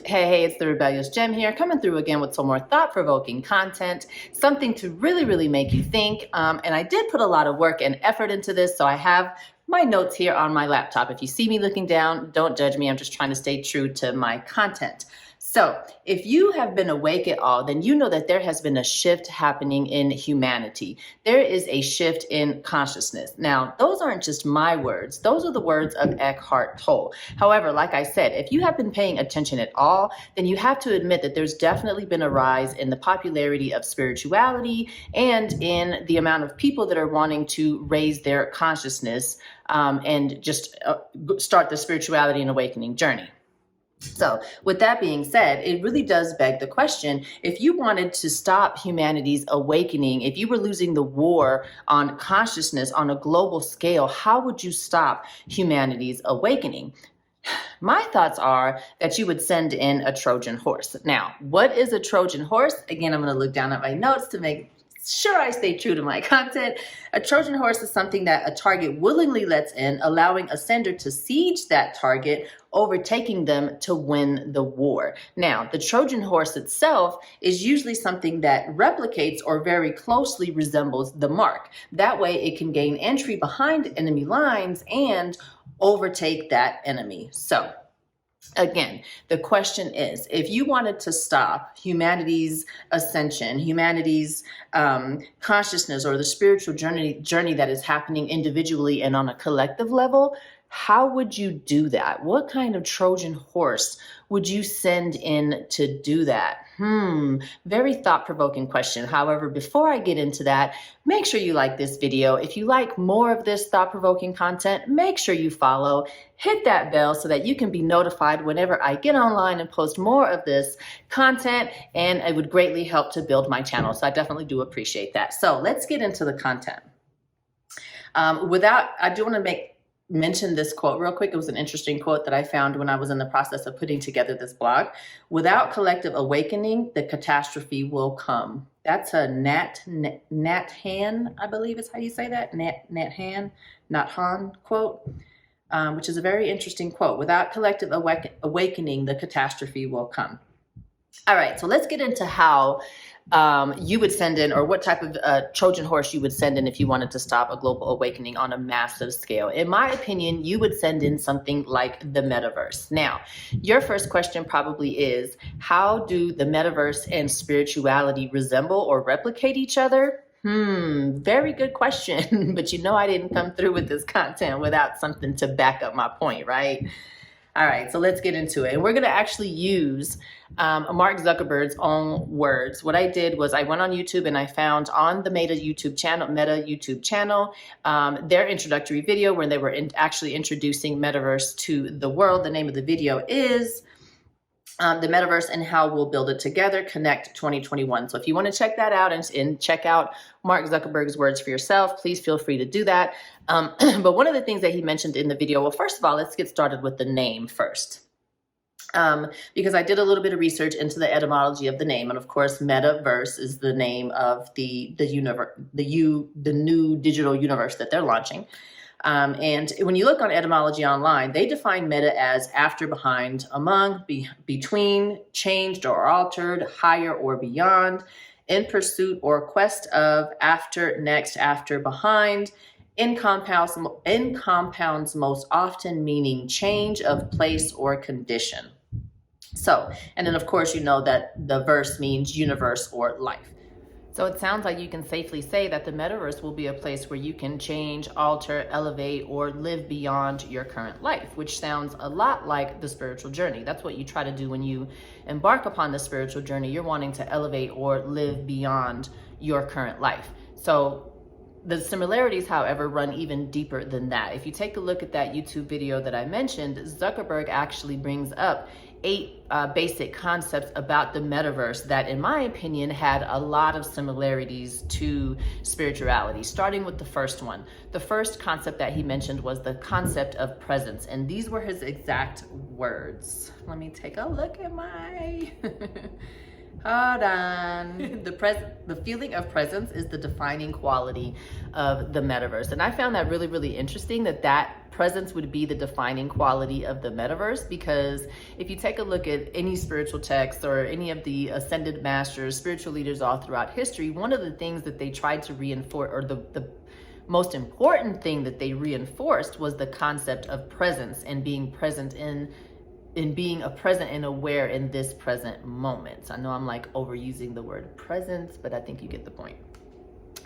Hey, it's the Rebellious Gem here, coming through again with some more thought-provoking content, something to really make you think. And I did put a lot of work and effort into this, so I have my notes here on my laptop. If you see me looking down, don't judge me. I'm just trying to stay true to my content. So if you have been awake at all, then you know that there has been a shift happening in humanity. There is a shift in consciousness. Now, those aren't just my words. Those are the words of Ekhart Tolle. However, like I said, if you have been paying attention at all, then you have to admit that there's definitely been a rise in the popularity of spirituality and in the amount of people that are wanting to raise their consciousness and just start the spirituality and awakening journey. So with that being said, it really does beg the question, if you wanted to stop humanity's awakening, if you were losing the war on consciousness on a global scale, how would you stop humanity's awakening? My thoughts are that you would send in a Trojan horse. Now, what is a Trojan horse? Again, I'm going to look down at my notes to make sure I stay true to my content. A Trojan horse is something that a target willingly lets in, allowing a sender to siege that target, overtaking them to win the war. Now, the Trojan horse itself is usually something that replicates or very closely resembles the mark. That way it can gain entry behind enemy lines and overtake that enemy. So again, the question is, if you wanted to stop humanity's ascension, humanity's consciousness, or the spiritual journey that is happening individually and on a collective level, how would you do that? What kind of Trojan horse would you send in to do that? Very thought-provoking question. However, before I get into that, make sure you like this video. If you like more of this thought-provoking content, make sure you follow, hit that bell so that you can be notified whenever I get online and post more of this content, and it would greatly help to build my channel. So I definitely do appreciate that. So let's get into the content. I do want to mention this quote real quick. It was an interesting quote that I found when I was in the process of putting together this blog. Without collective awakening, the catastrophe will come. That's a Nat Han, I believe is how you say that. Nat Han quote, which is a very interesting quote. Without collective awakening, the catastrophe will come. All right, so let's get into how you would send in, or what type of Trojan horse you would send in if you wanted to stop a global awakening on a massive scale. In my opinion, you would send in something like the Metaverse. Now, your first question probably is, how do the Metaverse and spirituality resemble or replicate each other? Very good question, but you know I didn't come through with this content without something to back up my point, right? All right, so let's get into it. And we're gonna actually use Mark Zuckerberg's own words. What I did was I went on YouTube and I found on the Meta YouTube channel, their introductory video where they were actually introducing Metaverse to the world. The name of the video is the Metaverse and How We'll Build It Together, Connect 2021. So if you want to check that out and check out Mark Zuckerberg's words for yourself, please feel free to do that. But one of the things that he mentioned in the video, well, first of all, let's get started with the name first. Because I did a little bit of research into the etymology of the name. And of course, Metaverse is the name of the new digital universe that they're launching. And when you look on etymology online, they define meta as after, behind, among, between, changed or altered, higher or beyond, in pursuit or quest of, after, next, after, behind, in compounds most often meaning change of place or condition. So, and then of course, you know that the verse means universe or life. So it sounds like you can safely say that the Metaverse will be a place where you can change, alter, elevate, or live beyond your current life, which sounds a lot like the spiritual journey. That's what you try to do when you embark upon the spiritual journey. You're wanting to elevate or live beyond your current life. So the similarities, however, run even deeper than that. If you take a look at that YouTube video that I mentioned, Zuckerberg actually brings up 8 basic concepts about the Metaverse that, in my opinion, had a lot of similarities to spirituality, starting with the first one. The first concept that he mentioned was the concept of presence, and these were his exact words. Let me take a look at my... Hold on. The feeling of presence is the defining quality of the metaverse. And I found that really, really interesting that presence would be the defining quality of the metaverse, because if you take a look at any spiritual texts or any of the ascended masters, spiritual leaders all throughout history, one of the things that they tried to reinforce, or the most important thing that they reinforced, was the concept of presence and being present in being a present and aware in this present moment. So I know I'm like overusing the word presence, but I think you get the point.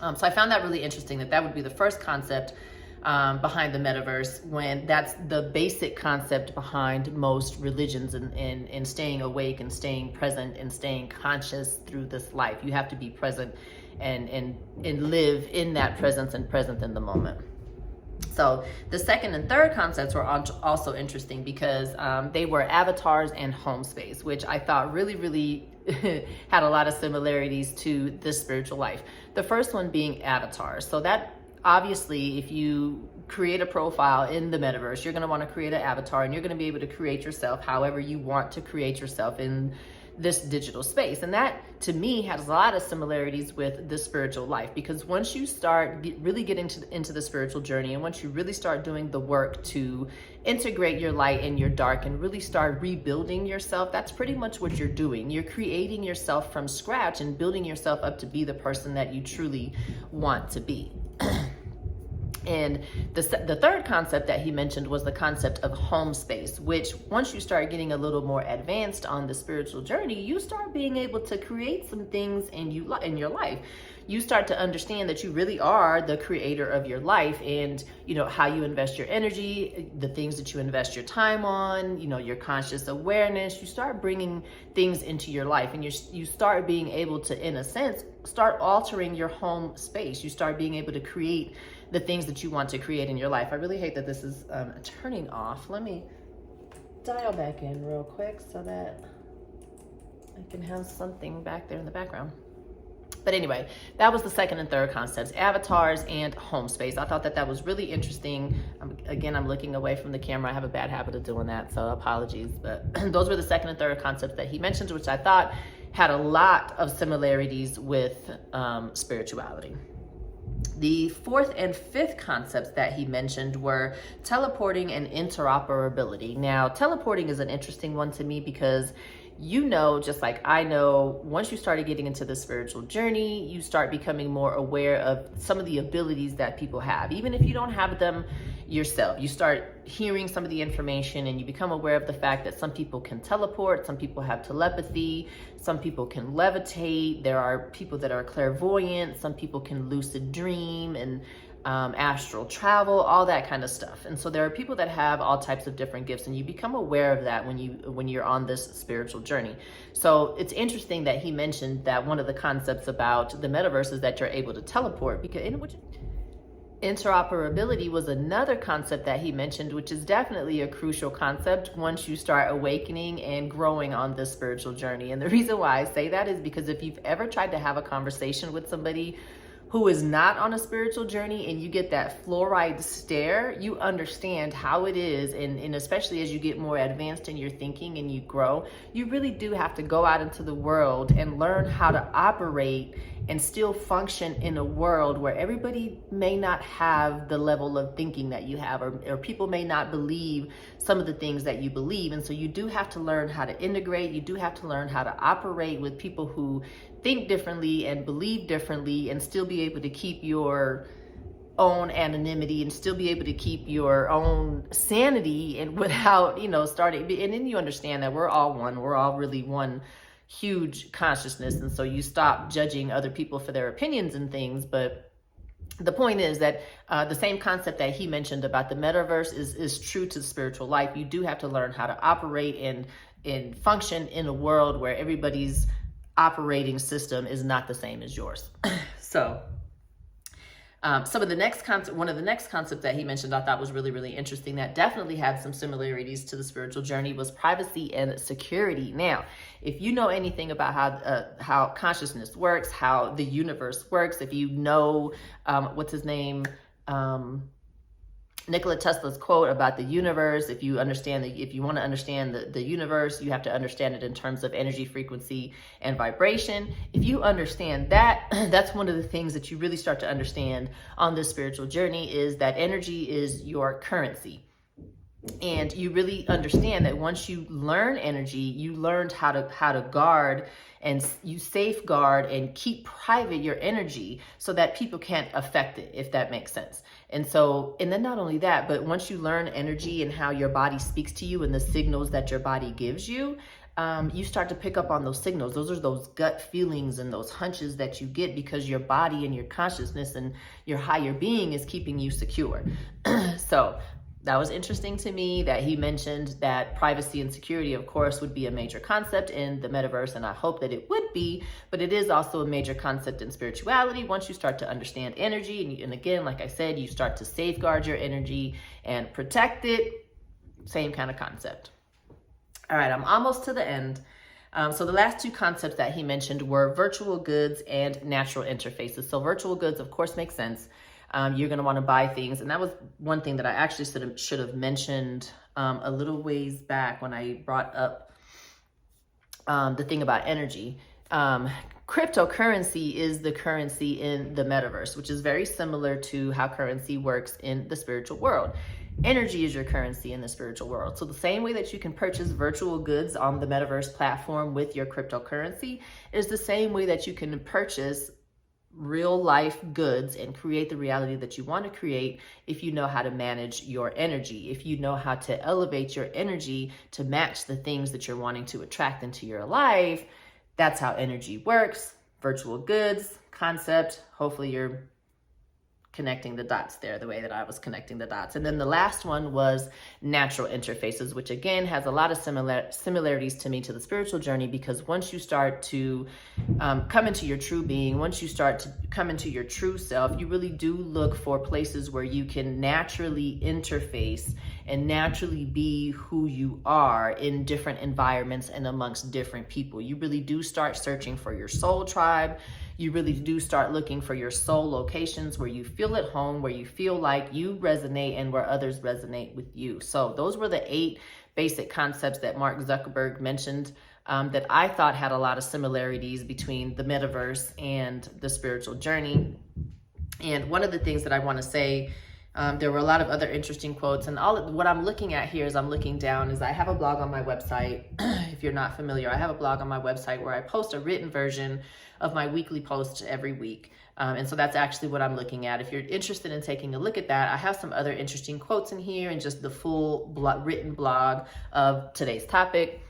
So I found that really interesting that would be the first concept behind the metaverse, when that's the basic concept behind most religions and staying awake and staying present and staying conscious through this life. You have to be present and live in that presence and present in the moment. So the second and third concepts were also interesting because they were avatars and home space, which I thought really, really had a lot of similarities to the spiritual life. The first one being avatars. So that obviously, if you create a profile in the metaverse, you're going to want to create an avatar, and you're going to be able to create yourself however you want to create yourself in this digital space. And that, to me, has a lot of similarities with the spiritual life, because once you start really getting into the spiritual journey, and once you really start doing the work to integrate your light and your dark and really start rebuilding yourself, that's pretty much what you're doing. You're creating yourself from scratch and building yourself up to be the person that you truly want to be. And the third concept that he mentioned was the concept of home space, which once you start getting a little more advanced on the spiritual journey, you start being able to create some things in your life. You start to understand that you really are the creator of your life, and how you invest your energy, the things that you invest your time on, your conscious awareness. You start bringing things into your life, and you start being able to, in a sense, start altering your home space. You start being able to create the things that you want to create in your life. I really hate that this is turning off. Let me dial back in real quick so that I can have something back there in the background. But anyway, that was the second and third concepts, avatars and home space. I thought that was really interesting. Again, I'm looking away from the camera. I have a bad habit of doing that, so apologies. But those were the second and third concepts that he mentioned, which I thought had a lot of similarities with spirituality. The fourth and fifth concepts that he mentioned were teleporting and interoperability. Now, teleporting is an interesting one to me because just like I know, once you started getting into the spiritual journey, you start becoming more aware of some of the abilities that people have. Even if you don't have them yourself, you start hearing some of the information and you become aware of the fact that some people can teleport, some people have telepathy, some people can levitate, there are people that are clairvoyant, some people can lucid dream and astral travel, all that kind of stuff. And so there are people that have all types of different gifts, and you become aware of that when you're on this spiritual journey. So it's interesting that he mentioned that one of the concepts about the metaverse is that you're able to teleport, because interoperability was another concept that he mentioned, which is definitely a crucial concept once you start awakening and growing on this spiritual journey. And the reason why I say that is because if you've ever tried to have a conversation with somebody who is not on a spiritual journey and you get that fluoride stare, you understand how it is. And especially as you get more advanced in your thinking and you grow, you really do have to go out into the world and learn how to operate and still function in a world where everybody may not have the level of thinking that you have, or people may not believe some of the things that you believe. And so you do have to learn how to integrate. You do have to learn how to operate with people who think differently and believe differently, and still be able to keep your own anonymity and still be able to keep your own sanity, and without, starting. And then you understand that we're all one. We're all really one huge consciousness. And so you stop judging other people for their opinions and things. But the point is that the same concept that he mentioned about the metaverse is true to spiritual life. You do have to learn how to operate and function in a world where everybody's operating system is not the same as yours. So one of the next concepts that he mentioned I thought was really, really interesting, that definitely had some similarities to the spiritual journey, was privacy and security. Now, if you know anything about how consciousness works, how the universe works, if you know, what's his name? Nikola Tesla's quote about the universe, if you want to understand the universe, you have to understand it in terms of energy, frequency, and vibration. If you understand that, that's one of the things that you really start to understand on this spiritual journey, is that energy is your currency. And you really understand that once you learn energy, you learned how to guard, and you safeguard and keep private your energy so that people can't affect it, if that makes sense. And then not only that, but once you learn energy and how your body speaks to you and the signals that your body gives you, you start to pick up on those signals. Those are those gut feelings and those hunches that you get because your body and your consciousness and your higher being is keeping you secure. So that was interesting to me that he mentioned that privacy and security, of course, would be a major concept in the metaverse, and I hope that it would be, but it is also a major concept in spirituality. Once you start to understand energy, and again, like I said, you start to safeguard your energy and protect it, same kind of concept. All right, I'm almost to the end. So the last two concepts that he mentioned were virtual goods and natural interfaces. So virtual goods, of course, makes sense. You're going to want to buy things. And that was one thing that I actually should have mentioned a little ways back when I brought up the thing about energy. Cryptocurrency is the currency in the metaverse, which is very similar to how currency works in the spiritual world. Energy is your currency in the spiritual world. So the same way that you can purchase virtual goods on the metaverse platform with your cryptocurrency is the same way that you can purchase real life goods and create the reality that you want to create if you know how to manage your energy, if you know how to elevate your energy to match the things that you're wanting to attract into your life. That's how energy works. Virtual goods concept. Hopefully you're connecting the dots there the way that I was connecting the dots. And then the last one was natural interfaces, which again has a lot of similarities to me to the spiritual journey, because once you start to come into your true being, once you start to come into your true self, you really do look for places where you can naturally interface and naturally be who you are in different environments and amongst different people. You really do start searching for your soul tribe. You really do start looking for your soul locations where you feel at home, where you feel like you resonate and where others resonate with you. So those were the 8 basic concepts that Mark Zuckerberg mentioned that I thought had a lot of similarities between the metaverse and the spiritual journey. And one of the things that I want to say, there were a lot of other interesting quotes, and what I'm looking at here is I have a blog on my website. If you're not familiar, I have a blog on my website where I post a written version of my weekly post every week. And so that's actually what I'm looking at. If you're interested in taking a look at that, I have some other interesting quotes in here and just the full written blog of today's topic.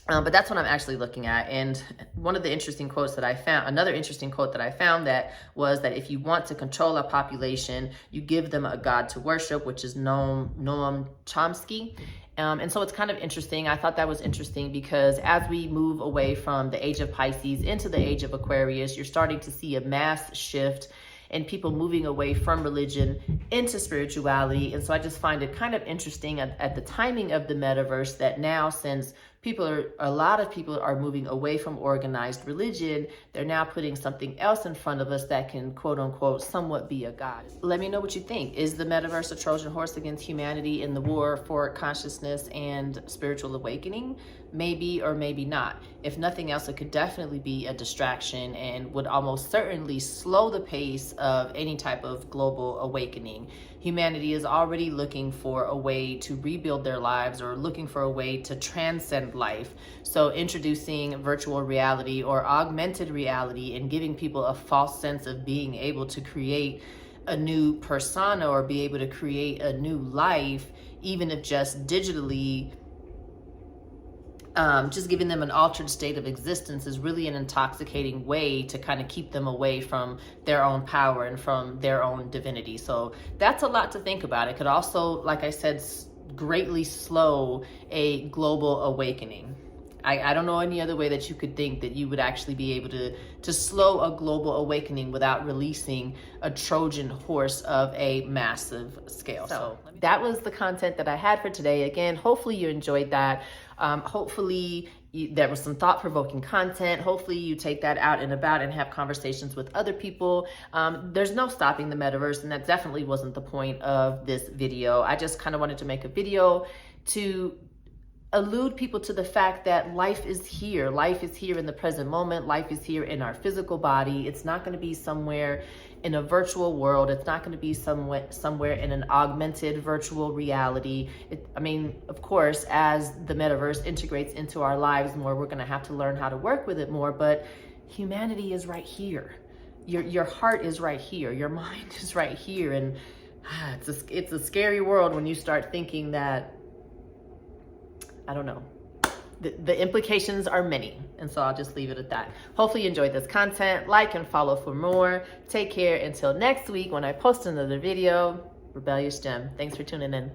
But that's what I'm actually looking at. And one of the interesting quotes that I found, another interesting quote that I found, that was that if you want to control a population, you give them a God to worship, which is Noam Chomsky. And so it's kind of interesting. I thought that was interesting because as we move away from the age of Pisces into the age of Aquarius, you're starting to see a mass shift and people moving away from religion into spirituality. And so I just find it kind of interesting at the timing of the metaverse that now, since a lot of people are moving away from organized religion, they're now putting something else in front of us that can, quote unquote, somewhat be a god. Let me know what you think. Is the metaverse a Trojan horse against humanity in the war for consciousness and spiritual awakening? Maybe or maybe not. If nothing else, it could definitely be a distraction and would almost certainly slow the pace of any type of global awakening. Humanity is already looking for a way to rebuild their lives or looking for a way to transcend life. So introducing virtual reality or augmented reality and giving people a false sense of being able to create a new persona or be able to create a new life, even if just digitally, just giving them an altered state of existence is really an intoxicating way to kind of keep them away from their own power and from their own divinity. So that's a lot to think about. It could also, like I said, greatly slow a global awakening. I don't know any other way that you could think that you would actually be able to slow a global awakening without releasing a Trojan horse of a massive scale. So that was the content that I had for today. Again, hopefully you enjoyed that. Hopefully there was some thought-provoking content. Hopefully you take that out and about and have conversations with other people. There's no stopping the metaverse, and that definitely wasn't the point of this video. I just kind of wanted to make a video to allude people to the fact that life is here. Life is here in the present moment. Life is here in our physical body. It's not going to be somewhere in a virtual world. It's not going to be somewhere in an augmented virtual reality. Of course, as the metaverse integrates into our lives more, we're going to have to learn how to work with it more, but humanity is right here. Your heart is right here. Your mind is right here. And it's a scary world when you start thinking that, I don't know. The implications are many, and so I'll just leave it at that. Hopefully you enjoyed this content. Like and follow for more. Take care until next week when I post another video. Rebellious Gem. Thanks for tuning in.